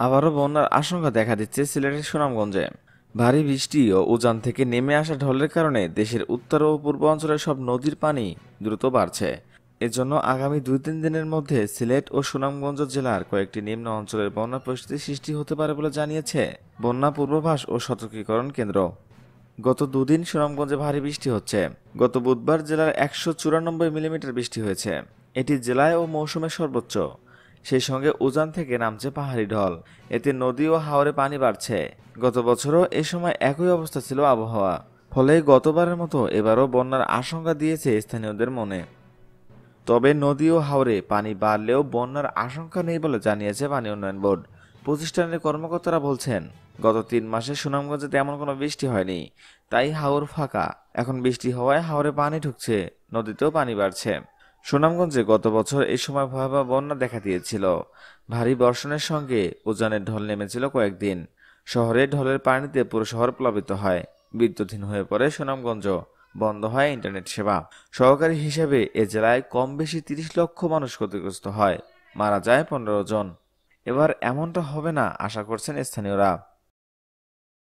আবারও বন্যার আশঙ্কা দেখা দিচ্ছে সিলেটের সুনামগঞ্জে। ভারী বৃষ্টি ও উজান থেকে নেমে আসা ঢলের কারণে দেশের উত্তর ও পূর্ব অঞ্চলের সব নদীর পানি দ্রুত বাড়ছে। এজন্য আগামী 2-3 দিনের মধ্যে সিলেট ও সুনামগঞ্জ জেলার কয়েকটি নিম্ন অঞ্চলের বন্যা পরিস্থিতি সৃষ্টি হতে পারে বলে জানিয়েছে বন্যা পূর্বাভাস ও সতর্কীকরণ কেন্দ্র। গত দুদিন সুনামগঞ্জে ভারী বৃষ্টি হচ্ছে। গত বুধবার জেলার 194 মিলিমিটার বৃষ্টি হয়েছে। এটি জেলায় ও মৌসুমের সর্বোচ্চ। সেই সঙ্গে উজান থেকে নামছে পাহাড়ি ঢল। এতে নদী ও হাওরে পানি বাড়ছে। গত বছরও এ সময় একই অবস্থা ছিল আবহাওয়া। ফলে গতবারের মতো এবারও বন্যার আশঙ্কা দিয়েছে স্থানীয়দের মনে। তবে নদী ও হাওরে পানি বাড়লেও বন্যার আশঙ্কা নেই বলে জানিয়েছে পানি উন্নয়ন বোর্ড। প্রতিষ্ঠানের কর্মকর্তারা বলছেন, গত 3 মাসে সুনামগঞ্জে তেমন কোনো বৃষ্টি হয়নি, তাই হাওর ফাঁকা। এখন বৃষ্টি হওয়ায় হাওরে পানি ঢুকছে, নদীতেও পানি বাড়ছে। সুনামগঞ্জে গত বছর এই সময় ভয়াবহ বন্যা দেখা দিয়েছিল। ভারী বর্ষণের সঙ্গে উজানের ঢল নেমেছিল কয়েকদিন। শহরে ঢলের পানিতে পুরো শহর প্লাবিত হয়। বিদ্যুৎহীন হয়ে পড়ে সুনামগঞ্জ। বন্ধ হয় ইন্টারনেট সেবা। সহকারী হিসেবে এ জেলায় কম বেশি 30 লক্ষ মানুষ ক্ষতিগ্রস্ত হয়, মারা যায় 15 জন। এবার এমনটা হবে না আশা করছেন স্থানীয়রা।